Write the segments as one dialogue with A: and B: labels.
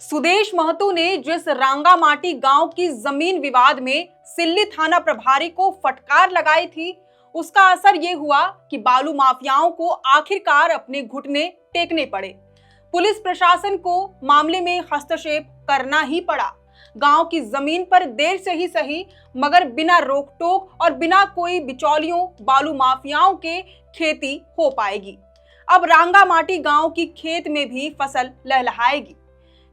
A: सुदेश महतो ने जिस रांगामाटी गांव की जमीन विवाद में सिल्ली थाना प्रभारी को फटकार लगाई थी, उसका असर ये हुआ कि बालू माफियाओं को आखिरकार अपने घुटने टेकने पड़े। पुलिस प्रशासन को मामले में हस्तक्षेप करना ही पड़ा। गांव की जमीन पर देर से ही सही, मगर बिना रोक टोक और बिना कोई बिचौलियों बालू माफियाओं के खेती हो पाएगी। अब रांगामाटी गांव की खेत में भी फसल लहलहाएगी।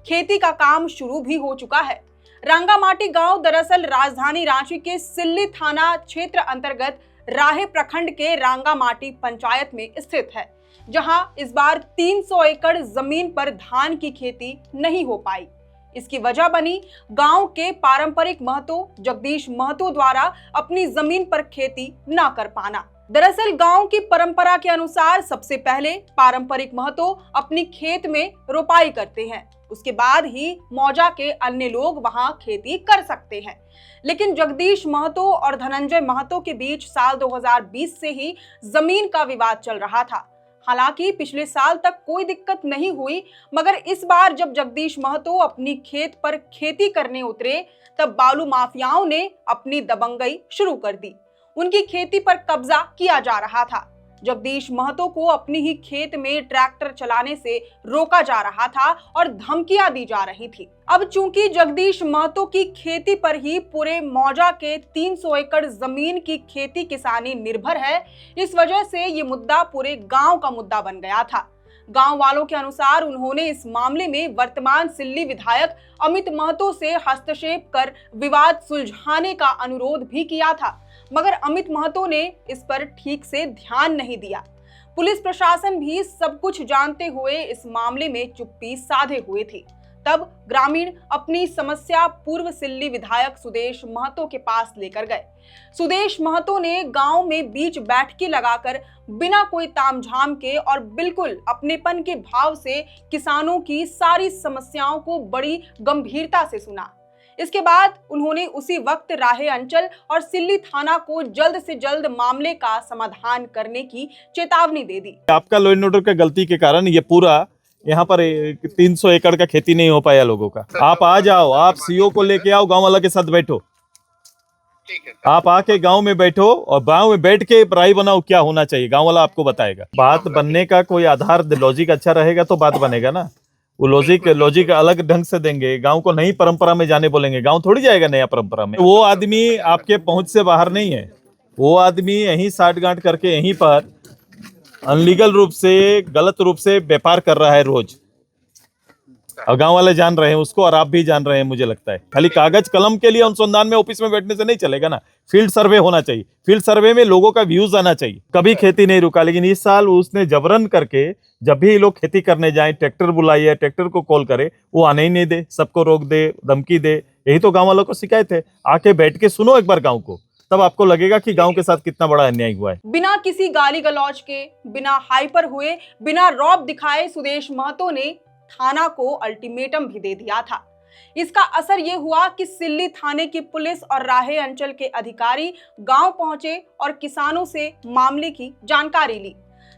A: खेती का काम शुरू भी हो चुका है। रांगामाटी गांव दरअसल राजधानी रांची के सिल्ली थाना क्षेत्र अंतर्गत राहे प्रखंड के रांगामाटी पंचायत में स्थित है, जहां इस बार 300 एकड़ जमीन पर धान की खेती नहीं हो पाई। इसकी वजह बनी गांव के पारंपरिक महतो जगदीश महतो द्वारा अपनी जमीन पर खेती न कर पाना। दरअसल गांव की परंपरा के अनुसार सबसे पहले पारंपरिक महतो अपनी खेत में रोपाई करते हैं, उसके बाद ही मौजा के अन्य लोग वहां खेती कर सकते हैं। लेकिन जगदीश महतो और धनंजय महतो के बीच साल 2020 से ही जमीन का विवाद चल रहा था। हालांकि पिछले साल तक कोई दिक्कत नहीं हुई, मगर इस बार जब जगदीश महतो अपनी खेत पर खेती करने उतरे, तब बालू माफियाओं ने अपनी दबंगई शुरू कर दी। उनकी खेती पर कब्जा किया जा रहा था। जगदीश महतो को अपनी ही खेत में ट्रैक्टर चलाने से रोका जा रहा था और धमकियां दी जा रही थी। अब चूंकि जगदीश महतो की खेती पर ही पूरे मौजा के 300 एकड़ जमीन की खेती किसानी निर्भर है, इस वजह से ये मुद्दा पूरे गांव का मुद्दा बन गया था। गांव वालों के अनुसार उन्होंने इस मामले में वर्तमान सिल्ली विधायक अमित महतो से हस्तक्षेप कर विवाद सुलझाने का अनुरोध भी किया था, मगर अमित महतो ने इस पर ठीक से ध्यान नहीं दिया। पुलिस प्रशासन भी सब कुछ जानते हुए इस मामले में चुप्पी साधे हुए थे। तब ग्रामीण अपनी समस्या पूर्व सिल्ली विधायक सुदेश महतो के पास लेकर गए। सुदेश महतो ने गांव में बीच बैठकी लगाकर बिना कोई तामझाम के और बिल्कुल अपनेपन के भाव से किसानों की सारी समस्याओं को बड़ी गंभीरता से सुना। इसके बाद उन्होंने उसी वक्त राहे अंचल और सिल्ली थाना को जल्द से जल्द मामले का समाधान करने की चेतावनी दे दी।
B: आपका लॉ एंड ऑर्डर की गलती के कारण ये पूरा यहाँ पर 300 एकड़ का खेती नहीं हो पाया लोगों का। आप आ जाओ, आप सीओ को लेके आओ, गांव वाला के साथ बैठो। आप आके गांव में बैठो और गांव में बैठ के राय बनाओ क्या होना चाहिए, गांव वाला आपको बताएगा। बात बनने का कोई आधार लॉजिक अच्छा रहेगा तो बात बनेगा ना। वो लॉजिक अलग ढंग से देंगे, गांव को नई परंपरा में जाने बोलेंगे, गांव थोड़ी जाएगा नया परंपरा में। वो आदमी आपके पहुंच से बाहर नहीं है। वो आदमी यहीं साठगांठ करके यहीं पर अनलीगल रूप से, गलत रूप से व्यापार कर रहा है रोज, और गांव वाले जान रहे हैं उसको और आप भी जान रहे हैं। मुझे लगता है खाली कागज कलम के लिए अनुसंधान में ऑफिस में बैठने से नहीं चलेगा ना। फील्ड सर्वे होना चाहिए, फील्ड सर्वे में लोगों का व्यूज आना चाहिए। कभी खेती नहीं रुका, लेकिन इस साल उसने जबरन करके जब भी लोग खेती करने जाए ट्रैक्टर बुलाइए, ट्रैक्टर को कॉल करे, वो आने ही नहीं दे, सबको रोक दे, धमकी दे। यही तो गाँव वालों को शिकायत है। आके बैठ के सुनो एक बार गाँव को, तब आपको लगेगा कि गांव के साथ कितना बड़ा अन्याय हुआ है।
A: बिना किसी गाली गलौज के, बिना हाइपर हुए, बिना रौब दिखाए सुदेश महतो ने थाना को अल्टीमेटम भी दे दिया था। इसका असर यह हुआ कि सिल्ली थाने की पुलिस और राहे अंचल के अधिकारी गांव पहुंचे और किसानों से मामले की जानकारी ली।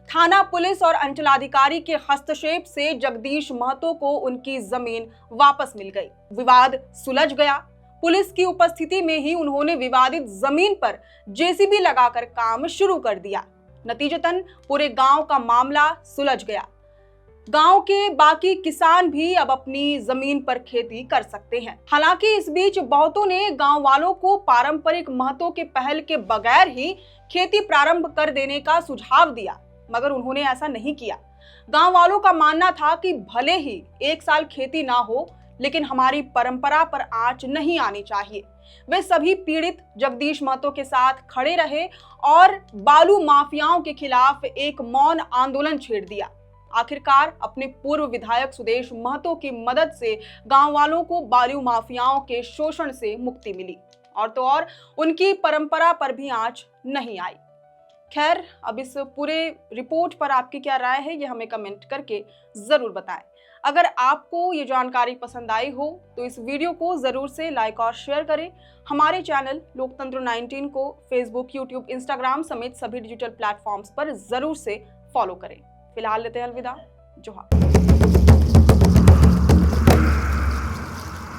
A: थाना पुलिस और अंचलाधिकारी के हस्तक्षेप से जगदीश महतो को उनकी जमीन वापस मिल गई। विवाद सुलझ गया। पुलिस की उपस्थिति में ही उन्होंने विवादित जमीन पर जेसीबी लगाकर काम शुरू कर दिया। नतीजतन पूरे गांव का मामला सुलझ गया। गांव के बाकी किसान भी अब अपनी जमीन पर खेती कर सकते हैं। हालांकि इस बीच बहुतों ने गांव वालों को पारंपरिक महतो के पहल के बगैर ही खेती प्रारंभ कर देने का सुझाव दिया, मगर उन्होंने ऐसा नहीं किया। गांव वालों का मानना था कि भले ही एक साल खेती ना हो, लेकिन हमारी परंपरा पर आंच नहीं आनी चाहिए। वे सभी पीड़ित जगदीश महतो के साथ खड़े रहे और बालू माफियाओं के खिलाफ एक मौन आंदोलन छेड़ दिया। आखिरकार अपने पूर्व विधायक सुदेश महतो की मदद से गांव वालों को बालू माफियाओं के शोषण से मुक्ति मिली, और तो और उनकी परंपरा पर भी आंच नहीं आई। खैर, अब इस पूरे रिपोर्ट पर आपकी क्या राय है, ये हमें कमेंट करके जरूर बताएं। अगर आपको ये जानकारी पसंद आई हो तो इस वीडियो को जरूर से लाइक और शेयर करें। हमारे चैनल लोकतंत्र 19 को फेसबुक, यूट्यूब, इंस्टाग्राम समेत सभी डिजिटल प्लेटफॉर्म्स पर जरूर से फॉलो करें। फिलहाल लेते हैं अलविदा। जोहार।